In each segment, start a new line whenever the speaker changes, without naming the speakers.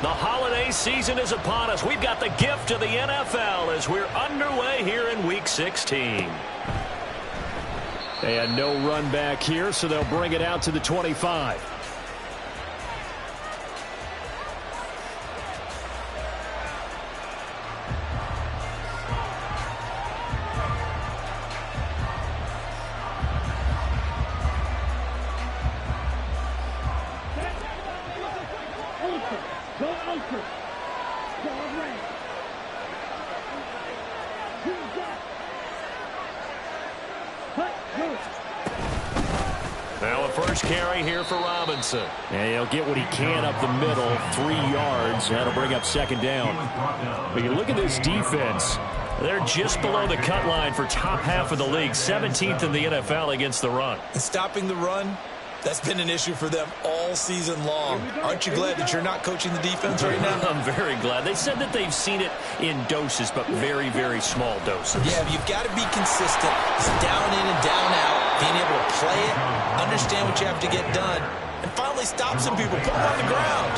The holiday season is upon us. We've got the gift of the NFL as we're underway here in Week 16.
And no run back here, so they'll bring it out to the 25.
Now a first carry here for Robinson.
And he'll get what he can up the middle, 3 yards. That'll bring up second down. But you look at this defense.
They're just below the cut line for top half of the league, 17th in the NFL against the run.
And stopping the run, that's been an issue for them all season long. Aren't you glad that you're not coaching the defense right now?
I'm very glad. They said that they've seen it in doses, but very, very small doses.
Yeah, but you've got to be consistent. It's down in and down out, being able to play it, understand what you have to get done, and finally stop some people, put them on the ground.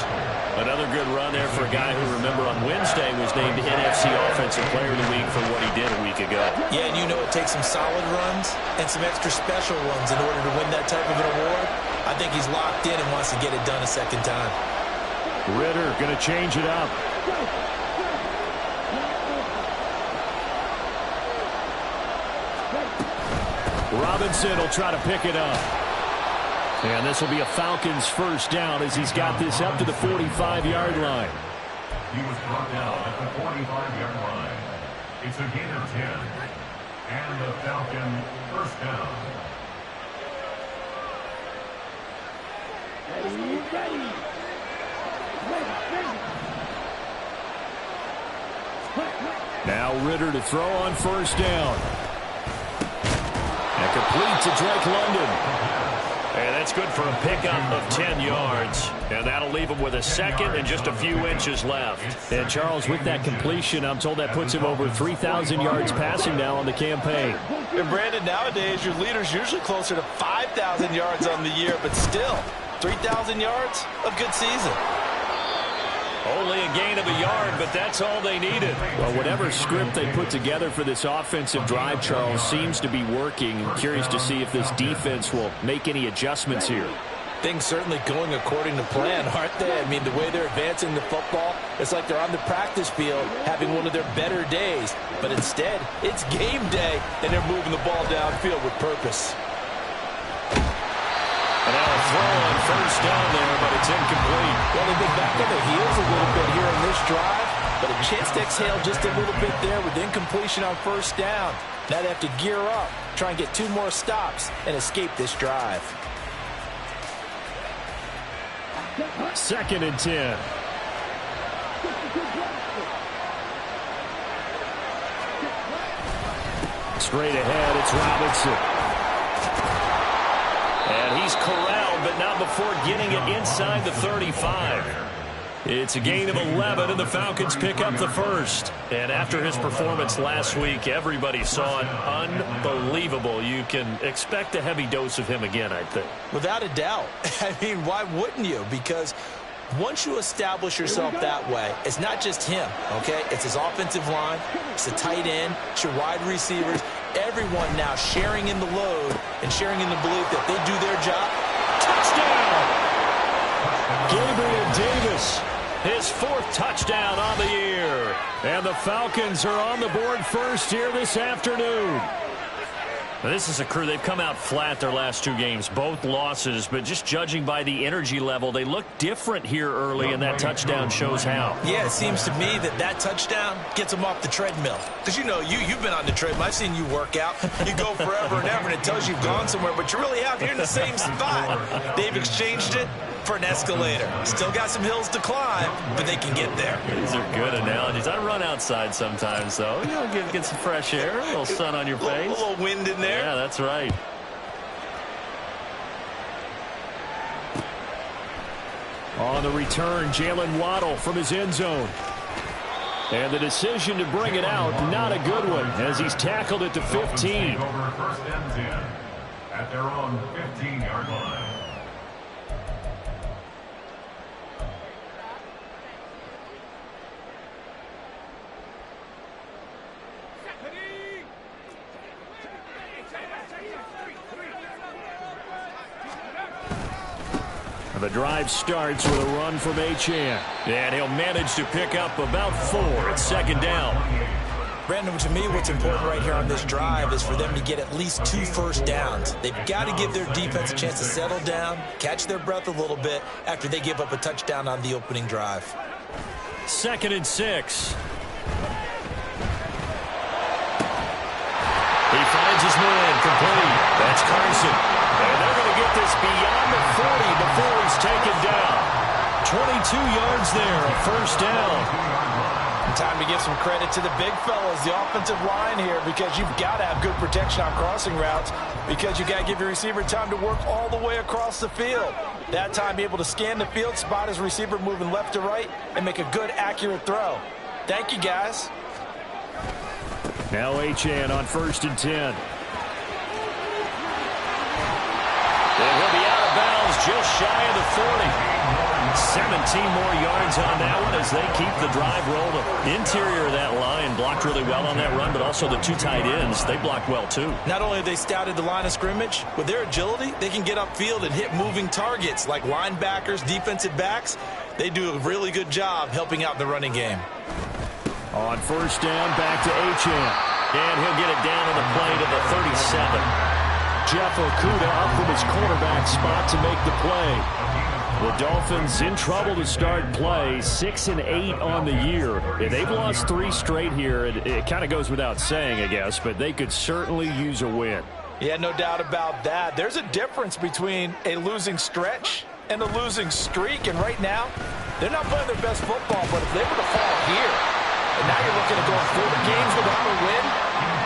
Another good run there for a guy who, remember, on Wednesday was named NFC Offensive Player of the Week for what he did a week ago.
Yeah, and you know it takes some solid runs and some extra special runs in order to win that type of an award. I think he's locked in and wants to get it done a second time.
Ridder going to change it up. Robinson will try to pick it up. And this will be a Falcons first down as he's got this up to the 45-yard line.
He was brought down at the 45-yard line. It's a gain of 10. And the Falcon first down.
Now Ridder to throw on first down. And complete to Drake London.
And that's good for a pickup of 10 yards. And that'll leave him with a second and just a few inches left.
And Charles, with that completion, I'm told that puts him over 3,000 yards passing now on the campaign.
And Brandon, nowadays your leader's usually closer to 5,000 yards on the year, but still, 3,000 yards, a good season.
Only a gain of a yard, but that's all they needed.
Well, whatever script they put together for this offensive drive, Charles, seems to be working. I'm curious to see if this defense will make any adjustments here.
Things certainly going according to plan, aren't they? I mean, the way they're advancing the football, it's like they're on the practice field having one of their better days. But instead, it's game day, and they're moving the ball downfield with purpose.
And now a throw on first down there, but it's incomplete.
Well, they've been back on their heels a little bit here in this drive, but a chance to exhale just a little bit there with incompletion on first down. Now they have to gear up, try and get 2 more stops, and escape this drive.
2nd and 10. Straight ahead, it's Robinson.
And he's corralled, but not before getting it inside the 35. It's a gain of 11, and the Falcons pick up the first. And after his performance last week, everybody saw it. Unbelievable. You can expect a heavy dose of him again, I think.
Without a doubt. I mean, why wouldn't you? Because once you establish yourself that way, it's not just him, okay? It's his offensive line, it's the tight end, it's your wide receivers, everyone now sharing in the load and sharing in the belief that they do their job.
Touchdown! Gabriel Davis, his 4th touchdown on the year.
And the Falcons are on the board first here this afternoon.
Now, this is a crew. They've come out flat their last 2 games, both losses, but just judging by the energy level, they look different here early, and that touchdown shows how.
Yeah, it seems to me that touchdown gets them off the treadmill. Because, you know, you've been on the treadmill. I've seen you work out. You go forever and ever, and it tells you you've gone somewhere, but you really have. You're in the same spot. They've exchanged it for an escalator. Still got some hills to climb, but they can get there.
These are good analogies. I run outside sometimes, though. You know, get some fresh air, a little sun on your face.
A little wind in there.
Yeah, that's right.
On the return, Jalen Waddle from his end zone. And the decision to bring it out, not a good one, as he's tackled at the 15.
Over 1st and 10 at their own 15-yard line.
The drive starts with a run from Achane.
And he'll manage to pick up about 4 at second down.
Brandon, to me, what's important right here on this drive is for them to get at least 2 first downs. They've got to give their defense a chance to settle down, catch their breath a little bit after they give up a touchdown on the opening drive.
2nd and 6. He finds his man complete. That's Carson. And they're going to get this beyond the 40 before he's taken down. 22 yards there, a first down.
Time to give some credit to the big fellas, the offensive line here, because you've got to have good protection on crossing routes, because you got to give your receiver time to work all the way across the field. That time, be able to scan the field, spot his receiver moving left to right, and make a good, accurate throw. Thank you, guys.
Now Achane on 1st and 10.
And he'll be out of bounds just shy of the 40. 17 more yards on that one as they keep the drive rolling. Interior of that line blocked really well on that run, but also the 2 tight ends, they blocked well too.
Not only have they scouted the line of scrimmage, with their agility, they can get upfield and hit moving targets like linebackers, defensive backs. They do a really good job helping out in the running game.
On 1st down, back to Achane.
And he'll get it down on the play to the 37.
Jeff Okudah up from his quarterback spot to make the play. The Dolphins in trouble to start play, 6-8 on the year. They've lost 3 straight here. It kind of goes without saying, I guess, but they could certainly use a win.
Yeah, no doubt about that. There's a difference between a losing stretch and a losing streak, and right now, they're not playing their best football, but if they were to fall here, and now you're looking at going 4 games without a win,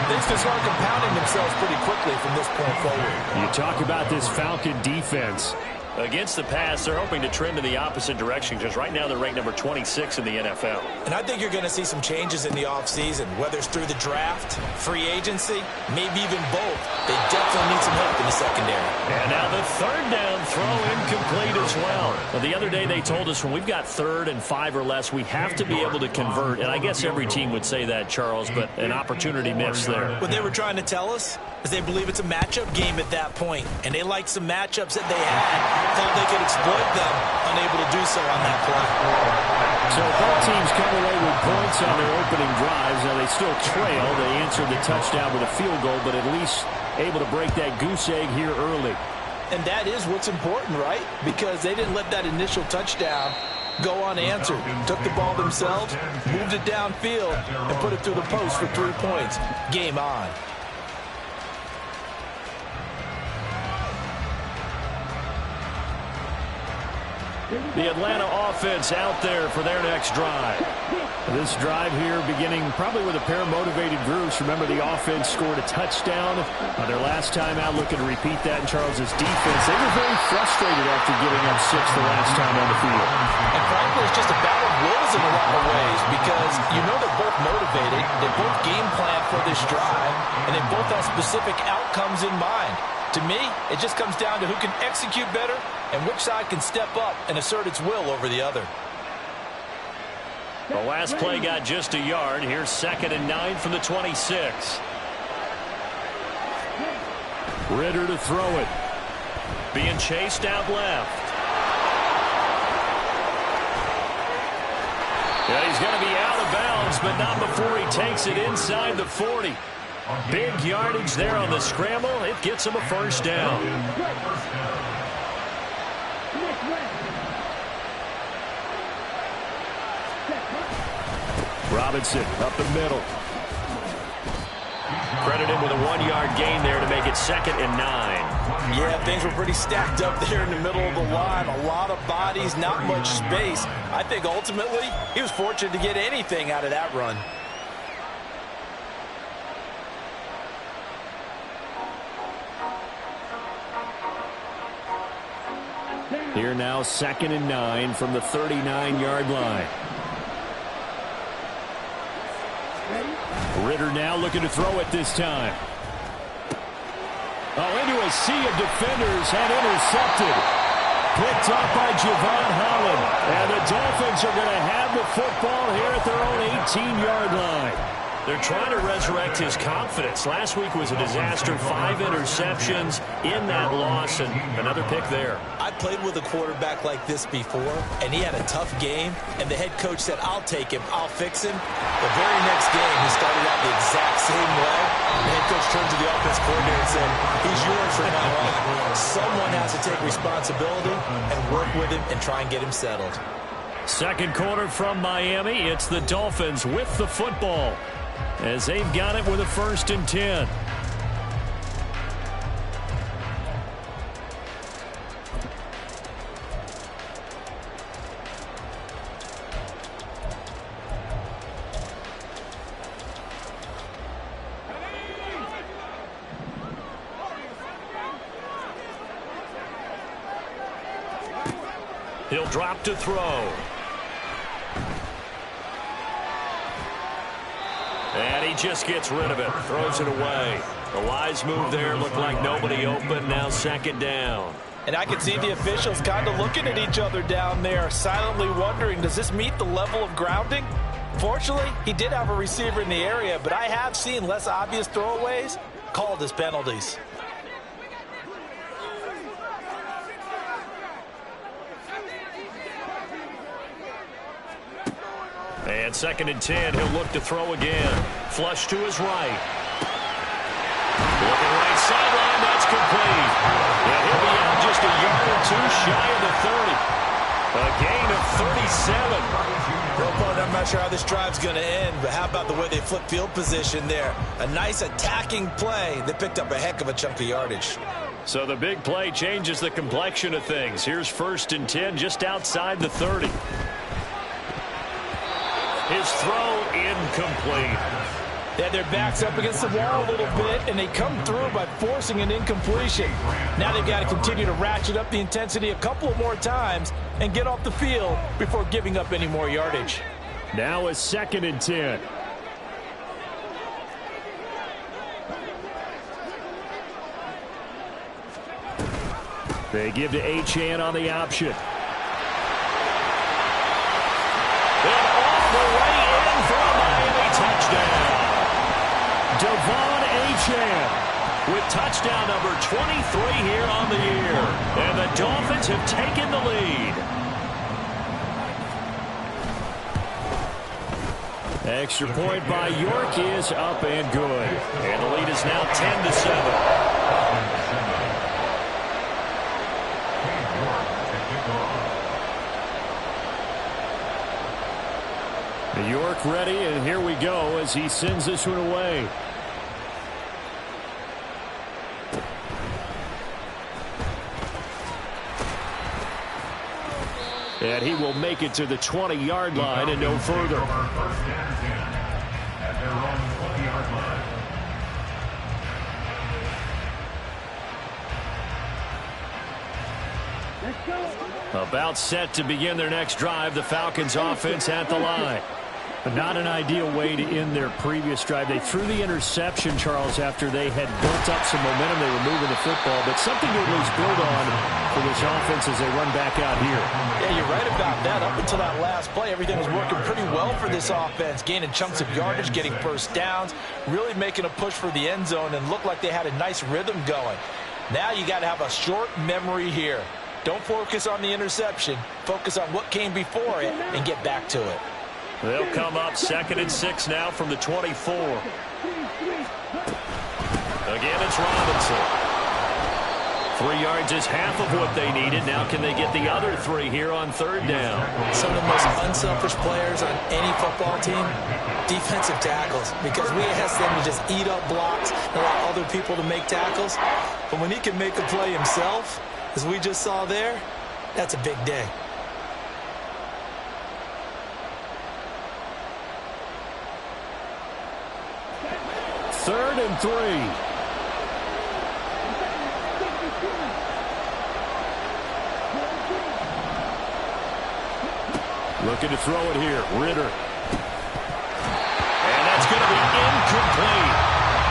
things can start compounding themselves pretty quickly from this point forward.
You talk about this Falcon defense.
Against the pass, they're hoping to trend in the opposite direction because right now they're ranked number 26 in the NFL.
And I think you're going to see some changes in the offseason, whether it's through the draft, free agency, maybe even both. They definitely need some help in the secondary.
And now the 3rd down throw incomplete as well. The other day they told us when we've got 3rd and 5 or less, we have to be able to convert. And I guess every team would say that, Charles, but an opportunity missed there.
What they were trying to tell us is they believe it's a matchup game at that point, and they liked some matchups that they had. Thought they could exploit them, unable to do so on that play.
So both teams come away with points on their opening drives. Now they still trail. They answered the touchdown with a field goal, but at least able to break that goose egg here early.
And that is what's important, right? Because they didn't let that initial touchdown go unanswered. Took the ball themselves, moved it downfield, and put it through the post for 3 points. Game on.
The Atlanta offense out there for their next drive.
This drive here beginning probably with a pair of motivated groups. Remember, the offense scored a touchdown their last time out, looking to repeat that in Charles's defense. They were very frustrated after giving up 6 the last time on the field.
And frankly, it's just a battle of wills in a lot of ways because you know they're both motivated, they both game plan for this drive, and they both have specific outcomes in mind. To me, it just comes down to who can execute better and which side can step up and assert its will over the other.
The last play got just a yard. Here's 2nd and 9 from the 26.
Ridder to throw it.
Being chased out left. And he's going to be out of bounds, but not before he takes it inside the 40. Big yardage there on the scramble. It gets him a first down.
Robinson up the middle.
Credit him with a 1-yard gain there to make it 2nd and 9.
Yeah, things were pretty stacked up there in the middle of the line. A lot of bodies, not much space. I think ultimately he was fortunate to get anything out of that run.
Here now 2nd and 9 from the 39-yard line. Ridder now looking to throw it this time. Oh, into a sea of defenders and intercepted. Picked up by Javon Holland. And the Dolphins are going to have the football here at their own 18-yard line.
They're trying to resurrect his confidence. Last week was a disaster. 5 interceptions in that loss, and another pick there.
I played with a quarterback like this before, and he had a tough game, and the head coach said, I'll take him, I'll fix him. The very next game, he started out the exact same way. The head coach turned to the offense coordinator and said, he's yours from now on. Someone has to take responsibility and work with him and try and get him settled.
Second quarter from Miami. It's the Dolphins with the football, as they've got it with a 1st and 10. He'll drop to throw. And he just gets rid of it, throws it away. The wise move there, looked like nobody open, now 2nd down.
And I can see the officials kind of looking at each other down there, silently wondering, does this meet the level of grounding? Fortunately, he did have a receiver in the area, but I have seen less obvious throwaways called as penalties.
And 2nd and 10, he'll look to throw again. Flush to his right. Looking right sideline, that's complete. And he'll be out just a yard or 2 shy of the 30. A gain of 37.
I'm not sure how this drive's going to end, but how about the way they flip field position there? A nice attacking play. They picked up a heck of a chunk of yardage.
So the big play changes the complexion of things. Here's 1st and 10 just outside the 30. His throw incomplete.
They had their backs up against the wall a little bit, and they come through by forcing an incompletion. Now they've got to continue to ratchet up the intensity a couple more times and get off the field before giving up any more yardage.
Now a 2nd and 10. They give to Achane on the option.
Devon Achane with touchdown number 23 here on the year. And the Dolphins have taken the lead.
Extra point by York is up and good.
And the lead is now 10-7.
York ready, and here we go as he sends this one away. And he will make it to the 20-yard line and no further.
At their own 20-yard line.
About set to begin their next drive, the Falcons offense at the line. But not an ideal way to end their previous drive. They threw the interception, Charles, after they had built up some momentum. They were moving the football, but something to at least build on for this offense as they run back out here.
Yeah, you're right about that. Up until that last play, everything was working pretty well for this offense, gaining chunks of yardage, getting first downs, really making a push for the end zone, and looked like they had a nice rhythm going. Now you got to have a short memory here. Don't focus on the interception. Focus on what came before it and get back to it.
They'll come up 2nd and 6 now from the 24. Again, it's Robinson. 3 yards is half of what they needed. Now can they get the other 3 here on 3rd down?
Some of the most unselfish players on any football team, defensive tackles, because we ask them to just eat up blocks and allow other people to make tackles. But when he can make a play himself, as we just saw there, that's a big day.
Third and 3. Looking to throw it here. Ritter.
And that's going to be incomplete.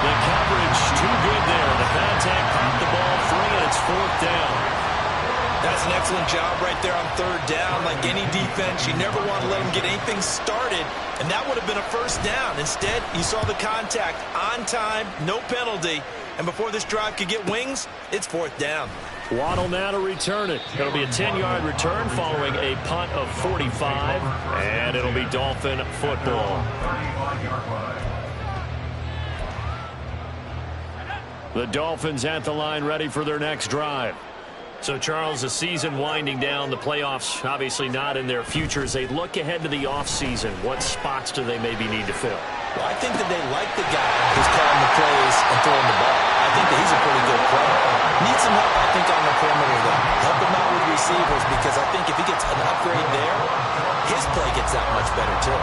The coverage too good there. The contact caught the ball free, and it's 4th down.
That's an excellent job right there on third down. Like any defense, you never want to let them get anything started, and that would have been a first down. Instead, you saw the contact on time, no penalty, and before this drive could get wings, it's fourth down.
Waddle now to return it. It'll be a 10-yard return following a punt of 45, and it'll be Dolphin football. The Dolphins at the line, ready for their next drive. So, Charles, the season winding down, the playoffs obviously not in their future. As they look ahead to the offseason, what spots do they maybe need to fill?
Well, I think that they like the guy who's calling the plays and throwing the ball. I think that he's a pretty good player. Needs some help, I think, on the perimeter, though. Help him out with receivers, because I think if he gets an upgrade there, his play gets that much better, too.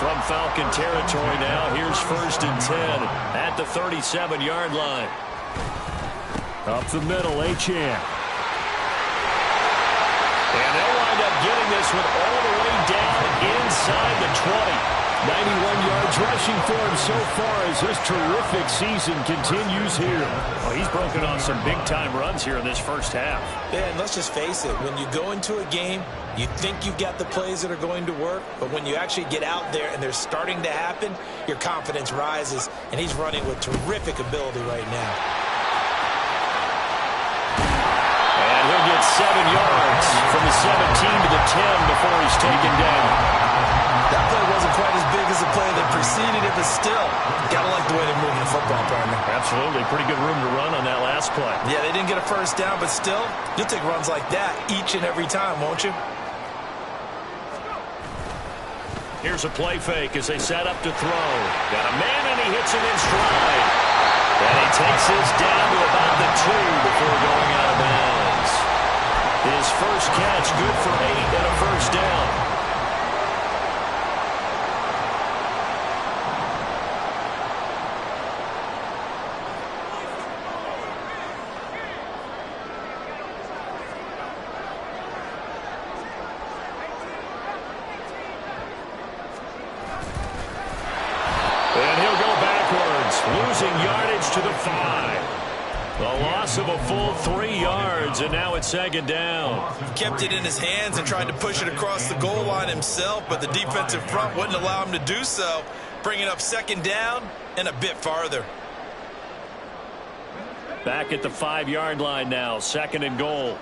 From Falcon territory now, here's 1st and 10 at the 37-yard line.
Up the middle, Achane.
And they'll wind up getting this one all the way down inside the 20.
91 yards rushing for him so far as this terrific season continues here.
Well, he's broken off some big-time runs here in this first half.
Yeah, and let's just face it. When you go into a game, you think you've got the plays that are going to work, but when you actually get out there and they're starting to happen, your confidence rises, and he's running with terrific ability right now.
And he'll get 7 yards from the 17 to the 10 before he's taken down.
That play wasn't quite as big as the play that preceded it, but still, gotta like the way they're moving the football, partner.
Absolutely. Pretty good room to run on that last play.
Yeah, they didn't get a first down, but still, you'll take runs like that each and every time, won't you?
Here's a play fake as they set up to throw. Got a man, and he hits him in stride. And he takes this down to about the 2 before going out of bounds. His first catch, good for 8 and a first down. Losing yardage to the 5. The loss of a full 3 yards, and now it's 2nd down.
Kept it in his hands and tried to push it across the goal line himself, but the defensive front wouldn't allow him to do so, bringing up 2nd down and a bit farther.
Back at the 5-yard line now, 2nd and goal.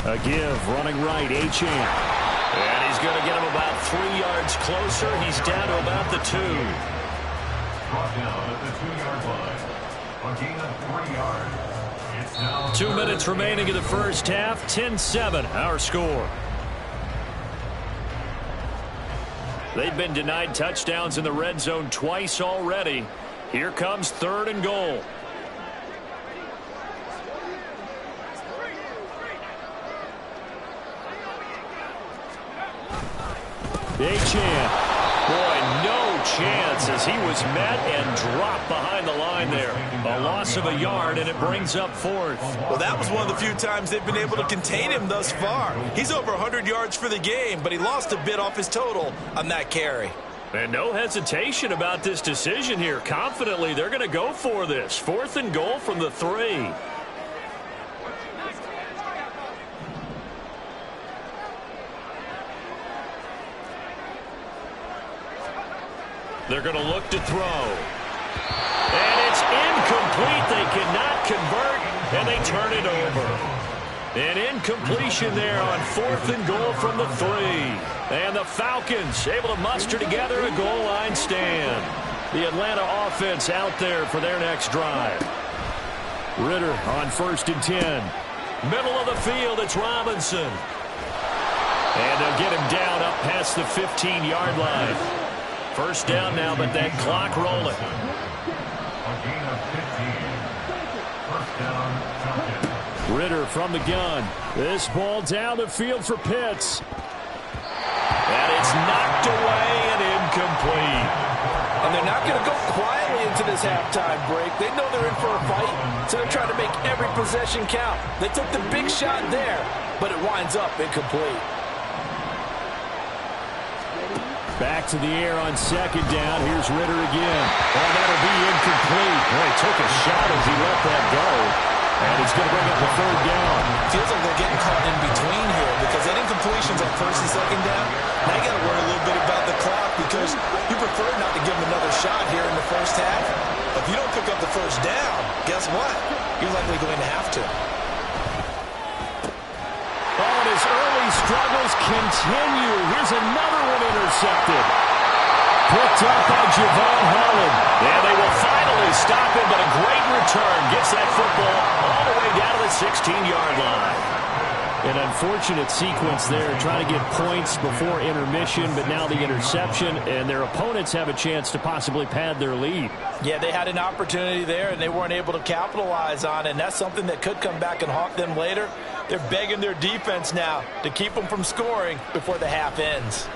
A give, running right, Achane.
And he's going to get him about 3 yards closer. He's down to about the 2.
Brought down at the 2-yard line. A gain of 3 yards. It's now
2 minutes remaining in the first half. 10-7, our score. They've been denied touchdowns in the red zone twice already. Here comes 3rd and goal.
Achane.
Boy, no chance as he was met and dropped behind the line there. A loss of a yard, and it brings up 4th.
Well, that was one of the few times they've been able to contain him thus far. He's over 100 yards for the game, but he lost a bit off his total on that carry.
And no hesitation about this decision here. Confidently, they're going to go for this. 4th and goal from the 3. They're going to look to throw. And it's incomplete. They cannot convert, and they turn it over. An incompletion there on 4th and goal from the 3. And the Falcons able to muster together a goal line stand. The Atlanta offense out there for their next drive.
Ridder on 1st and 10.
Middle of the field, it's Robinson. And they'll get him down up past the 15-yard line. First down now, but that clock rolling.
a gain of 15. First down, Falcons.
Ridder from the gun. This ball down the field for Pitts.
And it's knocked away and incomplete.
And they're not going to go quietly into this halftime break. They know they're in for a fight, so they're trying to make every possession count. They took the big shot there, but it winds up incomplete.
Back to the air on second down. Here's Ritter again. Oh, that'll be incomplete. Boy, he took a shot as he let that go. And he's going to bring up the third down.
Feels like they're getting caught in between here because that incompletion's on first and second down. Now you got to worry a little bit about the clock because you prefer not to give them another shot here in the first half. If you don't pick up the first down, guess what? You're likely going to have to.
Oh, and his early struggles continue. Here's another one intercepted. Picked up by Javon Holland.
Yeah, they will finally stop him, but a great return gets that football all the way down to the 16-yard line.
An unfortunate sequence there, trying to get points before intermission, but now the interception, and their opponents have a chance to possibly pad their lead.
Yeah, they had an opportunity there, and they weren't able to capitalize on it, and that's something that could come back and haunt them later. They're begging their defense now to keep them from scoring before the half ends.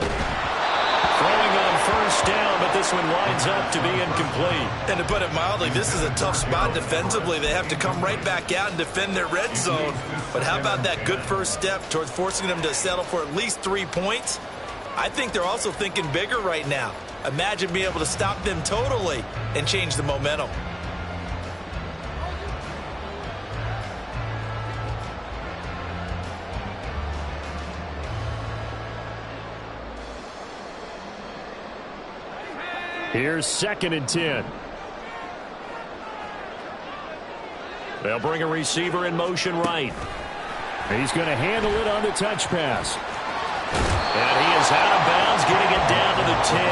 Throwing on first down, but this one winds up to be incomplete.
And to put it mildly, this is a tough spot defensively. They have to come right back out and defend their red zone. But how about that good first step towards forcing them to settle for at least 3 points? I think they're also thinking bigger right now. Imagine being able to stop them totally and change the momentum.
Here's 2nd and 10.
They'll bring a receiver in motion right.
He's going to handle it on the touch pass.
And he is out of bounds, getting it down to the 10.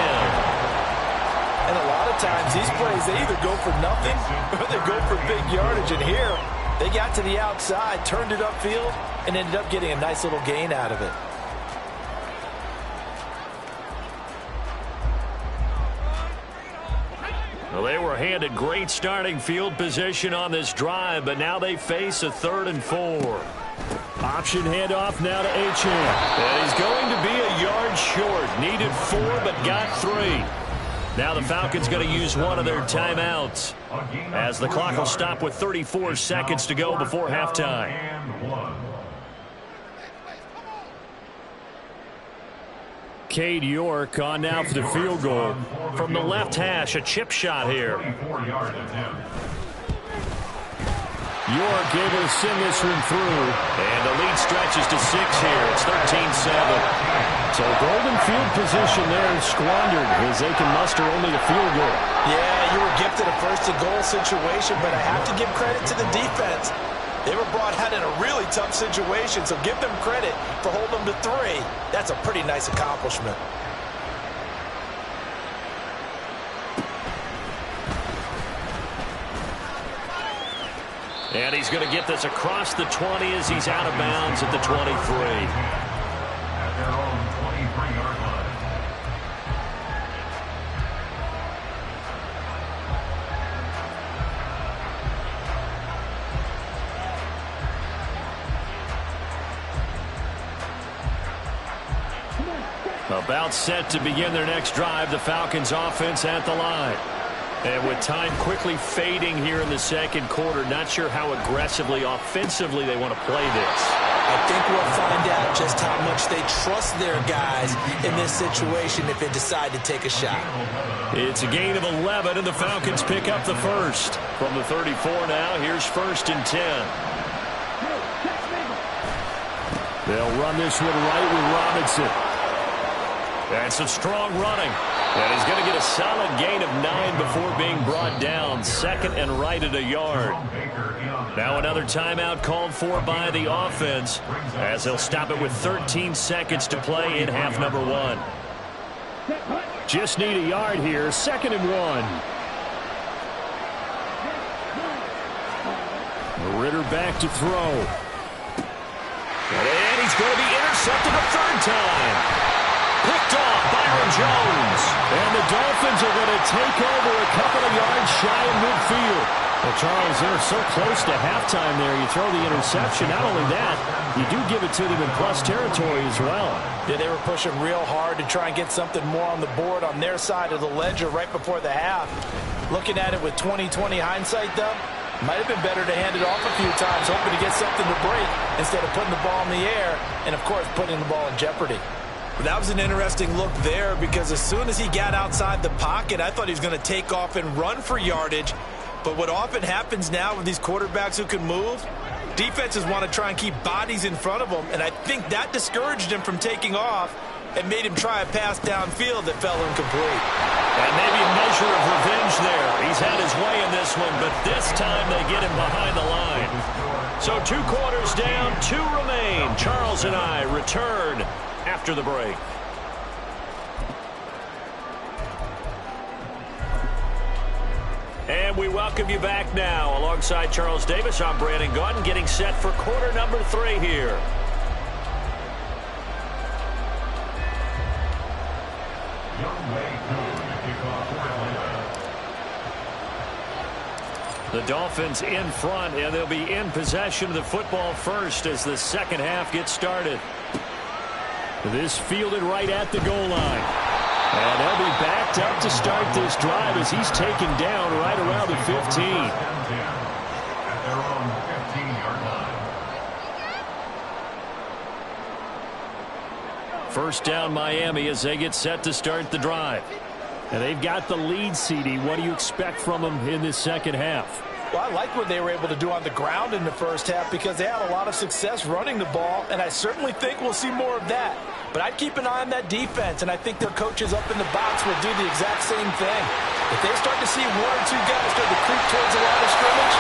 And a lot of times, these plays, they either go for nothing or they go for big yardage. And here, they got to the outside, turned it upfield, and ended up getting a nice little gain out of it.
Well, they were handed great starting field position on this drive, but now they face a 3rd and 4.
Option handoff now to Achane.
And he's going to be a yard short. Needed 4, but got 3. Now the Falcons going to use one of their timeouts as the clock will stop with 34 seconds to go before halftime.
Cade York on now for the field goal.
From the left hash, a chip shot here.
York able to send this one through.
And the lead stretches to 6 here. It's 13-7.
So golden field position there squandered as they can muster only a field goal.
Yeah, you were gifted a first-and-goal situation, but I have to give credit to the defense. They were brought out in a really tough situation, so give them credit for holding them to 3. That's a pretty nice accomplishment.
And he's going to get this across the 20 as he's out of bounds at the 23.
At their own 23-yard line.
About set to begin their next drive, the Falcons offense at the line. And with time quickly fading here in the second quarter, not sure how aggressively, offensively they want to play this.
I think we'll find out just how much they trust their guys in this situation if they decide to take a shot.
It's a gain of 11, and the Falcons pick up the first. From the 34 now, here's 1st and 10.
They'll run this one right with Robinson.
That's some strong running. And he's going to get a solid gain of 9 before being brought down. 2nd and right at a yard. Now another timeout called for by the offense as they'll stop it with 13 seconds to play in half number 1.
Just need a yard here. 2nd and 1. Ritter back to throw.
And he's going to be intercepted a 3rd time. Picked off Byron Jones.
And the Dolphins are going to take over a couple of yards shy of midfield. Well, Charles, they're so close to halftime there. You throw the interception. Not only that, you do give it to them in plus territory as well.
Yeah, they were pushing real hard to try and get something more on the board on their side of the ledger right before the half. Looking at it with 20/20 hindsight, though, might have been better to hand it off a few times, hoping to get something to break instead of putting the ball in the air and, of course, putting the ball in jeopardy.
That was an interesting look there because as soon as he got outside the pocket, I thought he was going to take off and run for yardage. But what often happens now with these quarterbacks who can move, defenses want to try and keep bodies in front of them, and I think that discouraged him from taking off and made him try a pass downfield that fell incomplete.
And maybe a measure of revenge there. He's had his way in this one, but this time they get him behind the line. So 2 quarters down, 2 remain. Charles and I return after the break. And we welcome you back now. Alongside Charles Davis, I'm Brandon Gaudin, getting set for quarter number 3 here. The Dolphins in front, and they'll be in possession of the football first as the second half gets started. This fielded right at the goal line. And they'll be backed up to start this drive as he's taken down right around the 15.
At their own 15-yard line.
First down Miami as they get set to start the drive.
And they've got the lead, CD. What do you expect from them in this second half?
Well, I like what they were able to do on the ground in the first half because they had a lot of success running the ball, and I certainly think we'll see more of that. But I'd keep an eye on that defense, and I think their coaches up in the box will do the exact same thing. If they start to see 1 or 2 guys start to creep towards the line of scrimmage,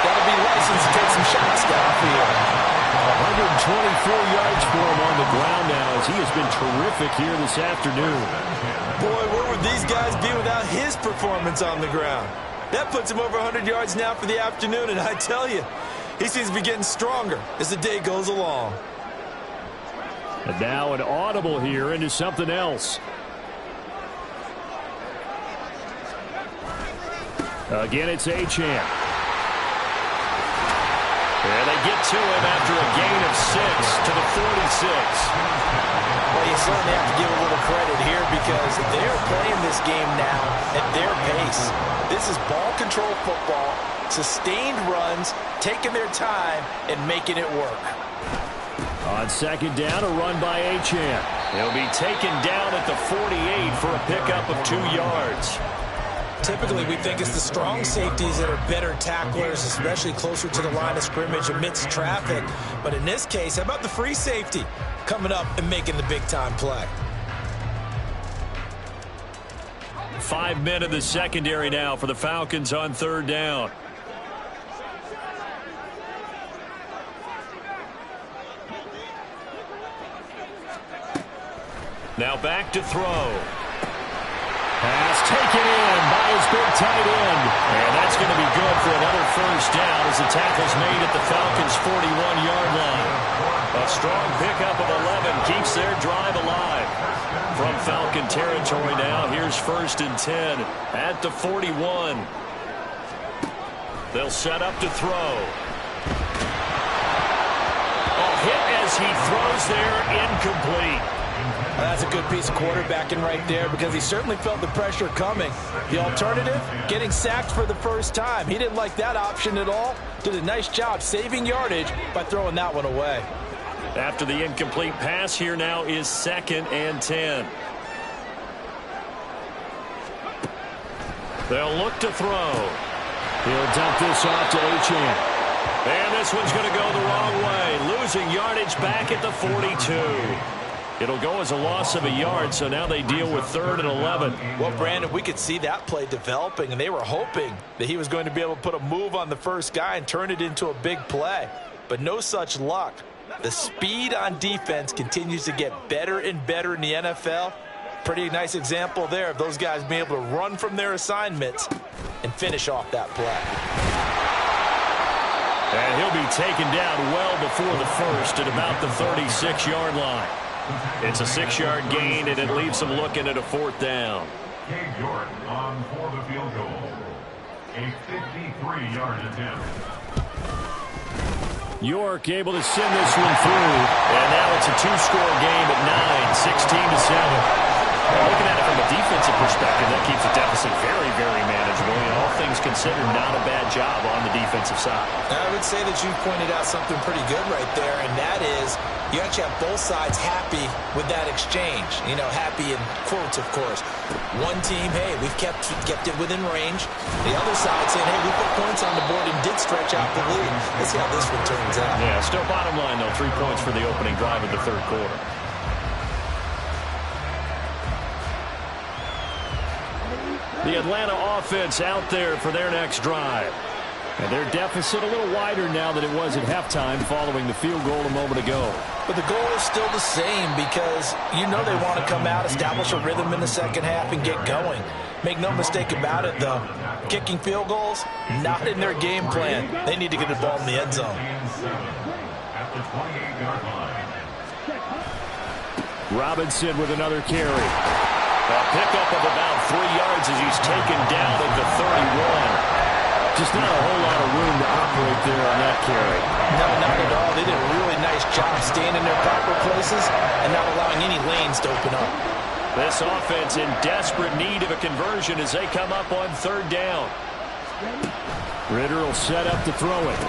that'll be license to take some shots downfield.
124 yards for him on the ground now as he has been terrific here this afternoon.
Boy, where would these guys be without his performance on the ground? That puts him over 100 yards now for the afternoon, and I tell you, he seems to be getting stronger as the day goes along.
And now an audible here into something else. Again, it's Achane.
And they get to him after a gain of 6 to the 46.
Well, you certainly have to give a little credit here because they're playing this game now at their pace. This is ball control football, sustained runs, taking their time, and making it work.
On second down, a run by Achane.
He'll be taken down at the 48 for a pickup of 2 yards.
Typically, we think it's the strong safeties that are better tacklers, especially closer to the line of scrimmage amidst traffic. But in this case, how about the free safety coming up and making the big-time play?
5 men in the secondary now for the Falcons on third down. Now back to throw.
Pass taken in by his big tight end.
And that's going to be good for another first down as the tackle's made at the Falcons' 41-yard line. A strong pickup of 11 keeps their drive alive. From Falcon territory now, here's first and 10 at the 41. They'll set up to throw. A hit as he throws there, incomplete.
That's a good piece of quarterbacking right there because he certainly felt the pressure coming. The alternative, getting sacked for the first time. He didn't like that option at all. Did a nice job saving yardage by throwing that one away.
After the incomplete pass, here now is second and 10. They'll look to throw.
He'll dump this off to Achane.
And this one's going to go the wrong way. Losing yardage back at the 42. It'll go as a loss of a yard, so now they deal with 3rd and 11.
Well, Brandon, we could see that play developing, and they were hoping that he was going to be able to put a move on the first guy and turn it into a big play. But no such luck. The speed on defense continues to get better and better in the NFL. Pretty nice example there of those guys being able to run from their assignments and finish off that play.
And he'll be taken down well before the first at about the 36-yard line. It's a 6-yard gain, and it leaves them looking at a 4th down.
Cade York on for the field goal. A 53-yard attempt.
York able to send this one through.
And now it's a 2-score game at 9, 16-7. Looking at it from a defensive perspective, that keeps the deficit very, very manageable. All things considered, not a bad job on the defensive side.
I would say that you pointed out something pretty good right there, and that is you actually have both sides happy with that exchange. You know, happy in quotes, of course. One team, hey, we've kept it within range. The other side saying, hey, we put points on the board and did stretch out the lead. Let's see how this one turns out.
Yeah, still bottom line, though, 3 points for the opening drive of the third quarter. The Atlanta offense out there for their next drive. And their deficit a little wider now than it was at halftime following the field goal a moment ago.
But the goal is still the same because you know they want to come out, establish a rhythm in the second half, and get going. Make no mistake about it, though. Kicking field goals, not in their game plan. They need to get the ball in the end zone.
At the 28-yard line.
Robinson with another carry.
A pickup of about 3 yards as he's taken down at the 31.
Just not a whole lot of room to operate there on that carry.
No, not at all. They did a really nice job staying in their proper places and not allowing any lanes to open up.
This offense in desperate need of a conversion as they come up on third down.
Ritter will set up to throw it.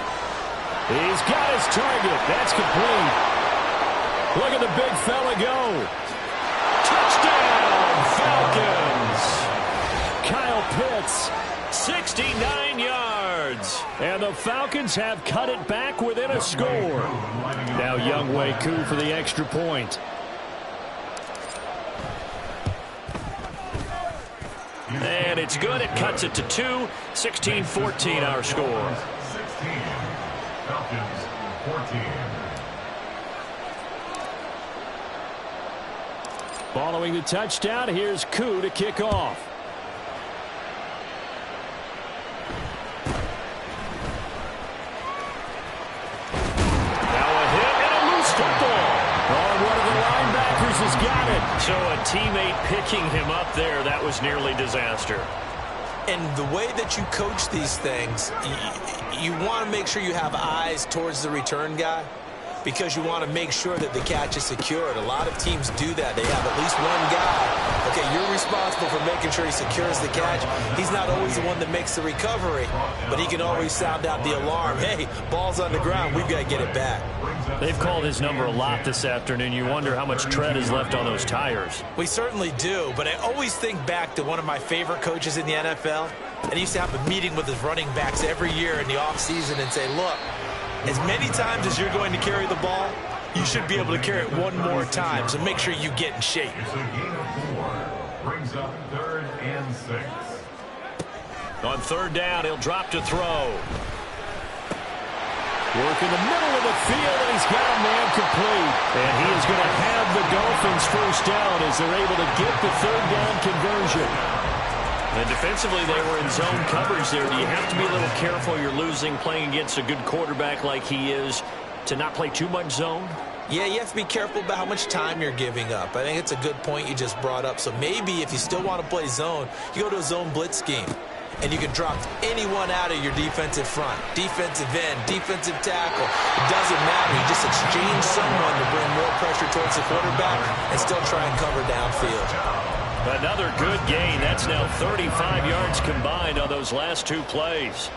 He's got his target. That's complete. Look at the big fella go.
Touchdown, Falcons. Kyle Pitts, 69 yards.
And the Falcons have cut it back within a score. Now Younghoe Koo for the extra point.
And it's good. It cuts it to 2. 16-14 our score.
16. Falcons 14.
Following the touchdown, here's Koo to kick off.
Now a hit and a loose football.
Oh, one of the linebackers has got it.
So a teammate picking him up there, that was nearly disaster.
And the way that you coach these things, you want to make sure you have eyes towards the return guy because you want to make sure that the catch is secured. A lot of teams do that. They have at least one guy. Okay, you're responsible for making sure he secures the catch. He's not always the one that makes the recovery, but he can always sound out the alarm. Hey, ball's on the ground. We've got to get it back.
They've called his number a lot this afternoon. You wonder how much tread is left on those tires.
We certainly do, but I always think back to one of my favorite coaches in the NFL, and he used to have a meeting with his running backs every year in the offseason and say, look, as many times as you're going to carry the ball, you should be able to carry it one more time, so make sure you get in shape.
It's a gain of 4. Brings up 3rd and 6.
On third down, he'll drop to throw.
Work in the middle of the field, and he's got a man complete.
And he is going to have the Dolphins first down as they're able to get the third down conversion. And defensively, they were in zone coverage there. Do you have to be a little careful? You're losing, playing against a good quarterback like he is, to not play too much zone?
Yeah, you have to be careful about how much time you're giving up. I think it's a good point you just brought up. So maybe if you still want to play zone, you go to a zone blitz scheme. And you can drop anyone out of your defensive front. Defensive end, defensive tackle. It doesn't matter. You just exchange someone to bring more pressure towards the quarterback and still try and cover downfield.
Another good gain. That's now 35 yards combined on those last 2 plays.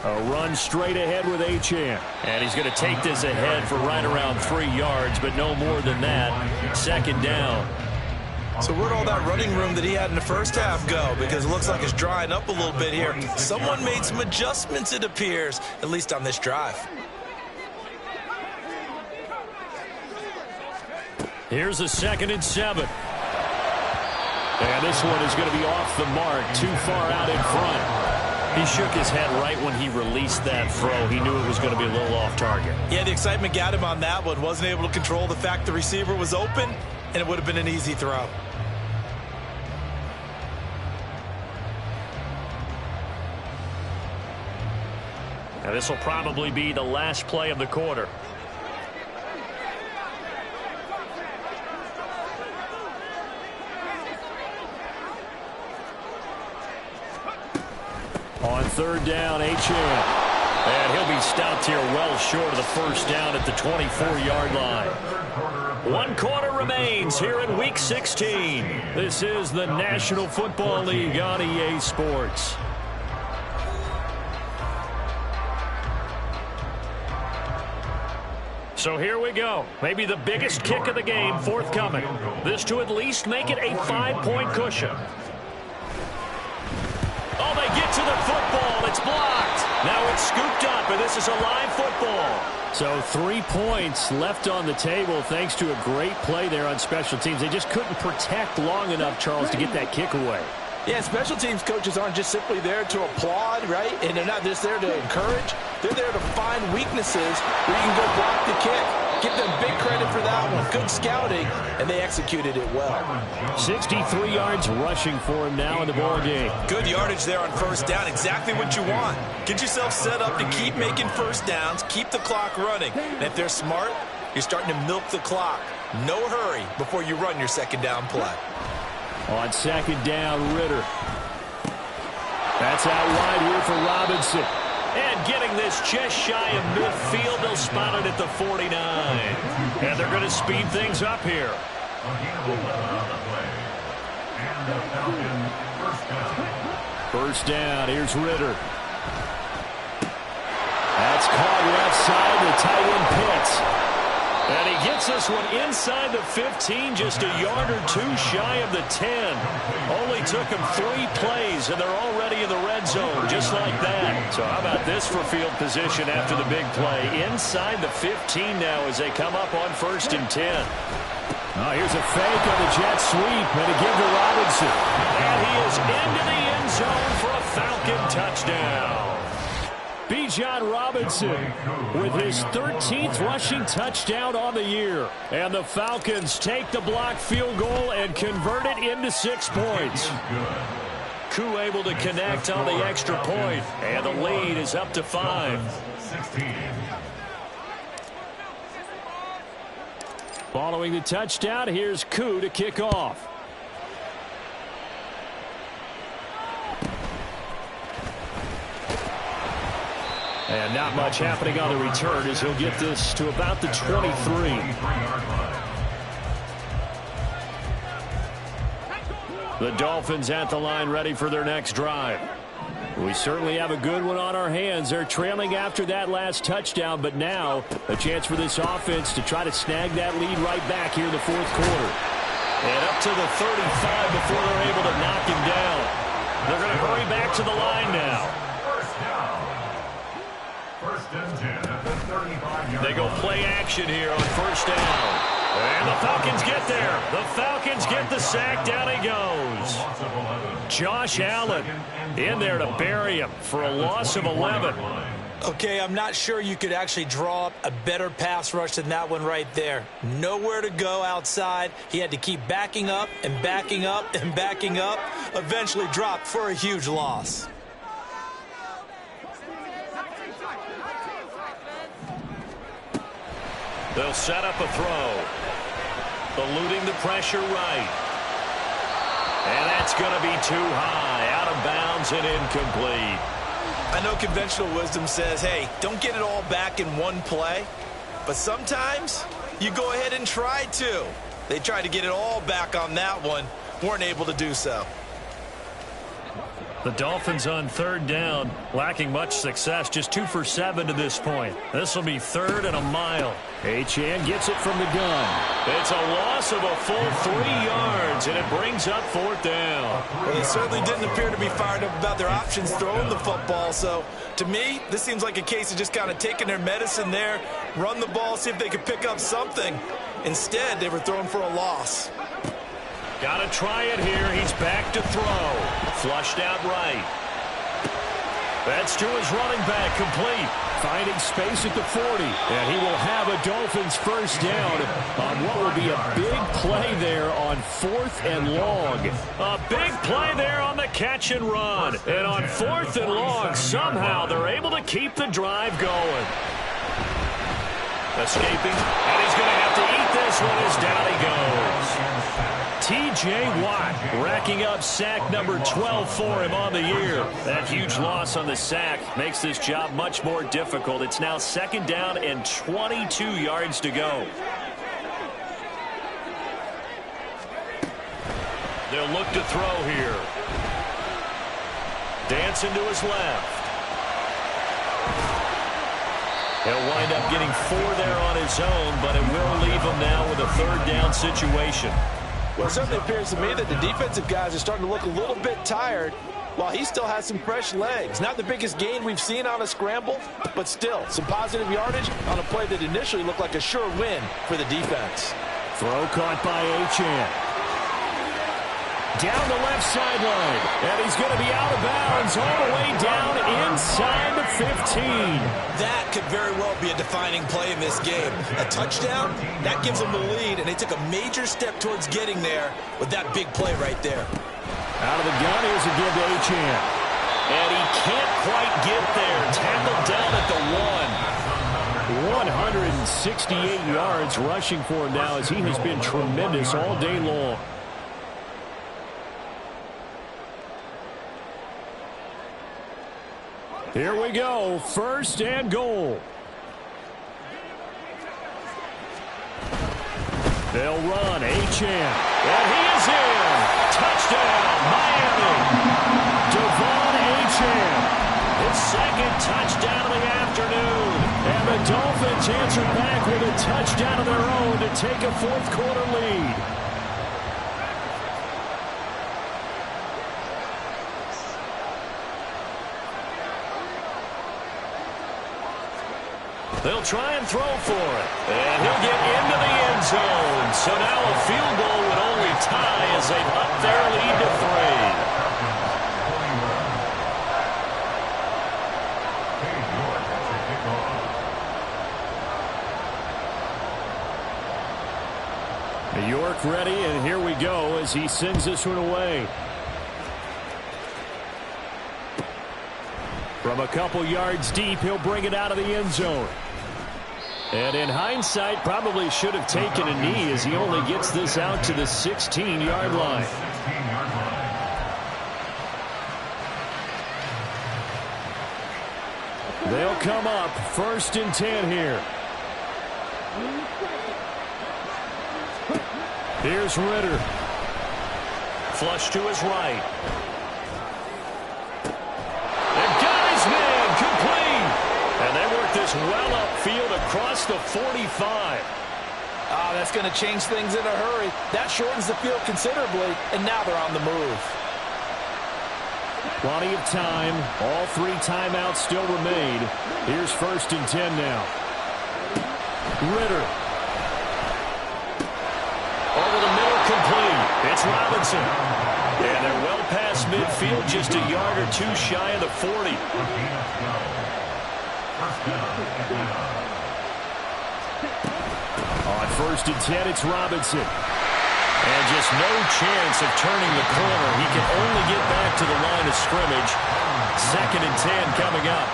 A run straight ahead with Achane.
And he's going to take this ahead for right around 3 yards, but no more than that. Second down.
So where'd all that running room that he had in the first half go? Because it looks like it's drying up a little bit here. Someone made some adjustments, it appears, at least on this drive.
Here's a 2nd and 7.
And this one is going to be off the mark, too far out in front.
He shook his head right when he released that throw. He knew it was going to be a little off target.
Yeah, the excitement got him on that one. Wasn't able to control the fact the receiver was open, and it would have been an easy throw.
Now this will probably be the last play of the quarter.
On third down, Achane.
And he'll be stopped here well short of the first down at the 24-yard line. 1 quarter remains here in Week 16. This is the National Football League on EA Sports. So here we go. Maybe the biggest kick of the game forthcoming. This to at least make it a 5-point cushion. Oh, they get to the football. It's blocked. Now it's scooped up, and this is a live football.
So 3 points left on the table thanks to a great play there on special teams. They just couldn't protect long enough, Charles, to get that kick away.
Yeah, special teams coaches aren't just simply there to applaud, right? And they're not just there to encourage. They're there to find weaknesses where you can go block the kick. Give them big credit for that one. Good scouting, and they executed it well.
63 yards rushing for him now in the ball game.
Good yardage there on first down. Exactly what you want. Get yourself set up to keep making first downs, keep the clock running. And if they're smart, you're starting to milk the clock. No hurry before you run your second down play.
On second down, Ritter. That's out wide here for Robinson.
And getting this just shy of midfield, they'll spot it at the 49. And they're going to speed things up here.
First down, here's Ritter. That's caught left side, the tight end Pitts.
And he gets this one inside the 15, just a yard or two shy of the 10. Only took him 3 plays, and they're already in the red zone, just like that. So how about this for field position after the big play? Inside the 15 now as they come up on 1st and 10.
Oh, here's a fake on the jet sweep, and a give to Robinson.
And he is into the end zone for a Falcon touchdown.
Bijan Robinson with his 13th rushing touchdown on the year. And the Falcons take the blocked field goal and convert it into 6 points.
Koo able to connect on the extra point, and the lead is up to 5.
Following the touchdown, here's Koo to kick off. And not much happening on the return as he'll get this to about the 23. The Dolphins at the line ready for their next drive. We certainly have a good one on our hands. They're trailing after that last touchdown, but now a chance for this offense to try to snag that lead right back here in the 4th quarter.
And up to the 35 before they're able to knock him down. They're going to hurry back to the line now. They go play action here on 1st down. And the Falcons get there. The Falcons get the sack. Down he goes. Josh Allen in there to bury him for a loss of 11.
Okay, I'm not sure you could actually draw up a better pass rush than that one right there. Nowhere to go outside. He had to keep backing up and backing up and backing up. Eventually dropped for a huge loss.
They'll set up a throw. Eluding the pressure right. And that's going to be too high. Out of bounds and incomplete.
I know conventional wisdom says, hey, don't get it all back in one play. But sometimes you go ahead and try to. They tried to get it all back on that one. Weren't able to do so.
The Dolphins on 3rd down, lacking much success, just 2 for 7 to this point. This will be 3rd and a mile.
Achane gets it from the gun.
It's a loss of a full 3 yards, and it brings up 4th down.
Well, they certainly didn't appear to be fired up about their options throwing the football. So, to me, this seems like a case of just kind of taking their medicine there, run the ball, see if they could pick up something. Instead, they were throwing for a loss.
Got to try it here. He's back to throw. Flushed out right. That's to his running back, complete.
Finding space at the 40. And he will have a Dolphins first down on what will be a big play there on 4th and long.
A big play there on the catch and run. And on 4th and long, somehow they're able to keep the drive going. Escaping, and he's going to have to eat this one as down he goes. T.J. Watt racking up sack number 12 for him on the year. That huge loss on the sack makes this job much more difficult. It's now 2nd down and 22 yards to go. They'll look to throw here. Dancing to his left. He'll wind up getting 4 there on his own, but it will leave him now with a 3rd down situation.
Well, it certainly appears to me that the defensive guys are starting to look a little bit tired while he still has some fresh legs. Not the biggest gain we've seen on a scramble, but still some positive yardage on a play that initially looked like a sure win for the defense.
Throw caught by Achane. Down the left sideline, and he's going to be out of bounds all the way down inside the 15.
That could very well be a defining play in this game. A touchdown, that gives them the lead, and they took a major step towards getting there with that big play right there.
Out of the gun, here's a give to Achane.
And he can't quite get there. Tackled down at the 1.
168 yards rushing for him now as he has been tremendous all day long. Here we go, 1st and goal. They'll run, Achane, and he is in. Touchdown, Miami. Devon Achane, his 2nd touchdown of the afternoon. And the Dolphins answer back with a touchdown of their own to take a 4th quarter lead.
They'll try and throw for it. And he'll get into the end zone. So now a field goal would only tie as they up their lead to 3.
York ready, and here we go as he sends this one away. From a couple yards deep, he'll bring it out of the end zone. And in hindsight, probably should have taken a knee as he only gets this out to the 16-yard line. They'll come up 1st and 10 here. Here's Ritter.
Flush to his right. They've got his man complete. And they work this well upfield across the 45.
That's going to change things in a hurry. That shortens the field considerably, and now they're on the move.
Plenty of time. All 3 timeouts still remain. Here's 1st and 10 now. Ritter.
Over the middle, complete. It's Robinson. And they're well past midfield, just a yard or 2 shy of the 40.
On 1st and 10, it's Robinson.
And just no chance of turning the corner. He can only get back to the line of scrimmage. 2nd and 10 coming up.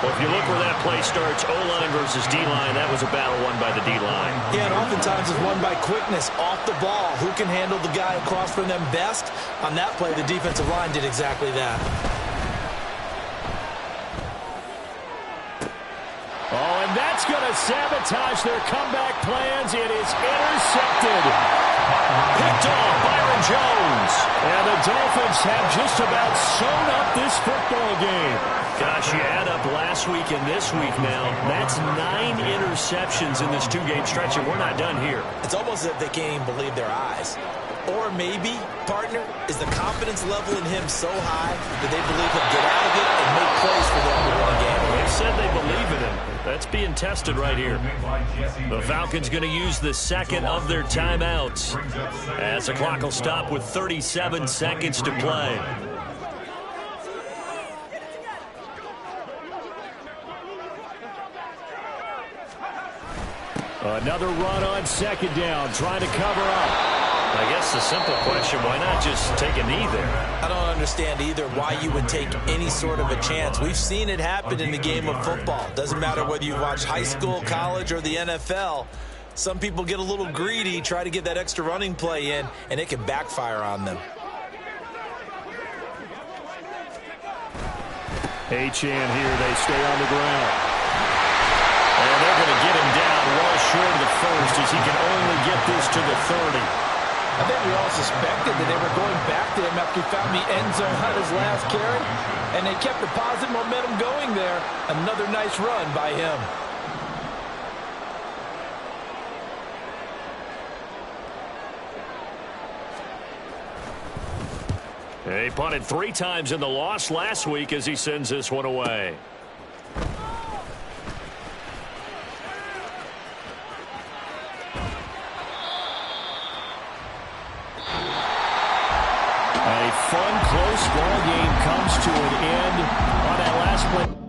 Well, if you look where that play starts, O-line versus D-line, that was a battle won by the D-line.
Yeah, and oftentimes it's won by quickness off the ball. Who can handle the guy across from them best? On that play, the defensive line did exactly that.
Oh, and that's going to sabotage their comeback plans. It is intercepted.
Picked off Byron Jones.
And the Dolphins have just about sewn up this football game.
Gosh, you add up last week and this week now. That's 9 interceptions in this 2-game stretch, and we're not done here.
It's almost as if they can't even believe their eyes. Or maybe, partner, is the confidence level in him so high that they believe he'll get out of it and make plays for them to win a game.
They said they believe in him. That's being tested right here. The Falcons going to use the 2nd of their timeouts as the clock will stop with 37 seconds to play.
Another run on 2nd down, trying to cover up.
I guess the simple question, why not just take a knee there?
I don't understand either why you would take any sort of a chance. We've seen it happen in the game of football. Doesn't matter whether you watch high school, college, or the NFL. Some people get a little greedy, try to get that extra running play in, and it can backfire on them.
Achane here. They stay on the ground.
And they're going to get him down well short of the first as he can only get this to the 30.
I think we all suspected that they were going back to him after he found the end zone on his last carry, and they kept the positive momentum going there. Another nice run by him.
He punted 3 times in the loss last week as he sends this one away.
A fun, close ball game comes to an end on that last play.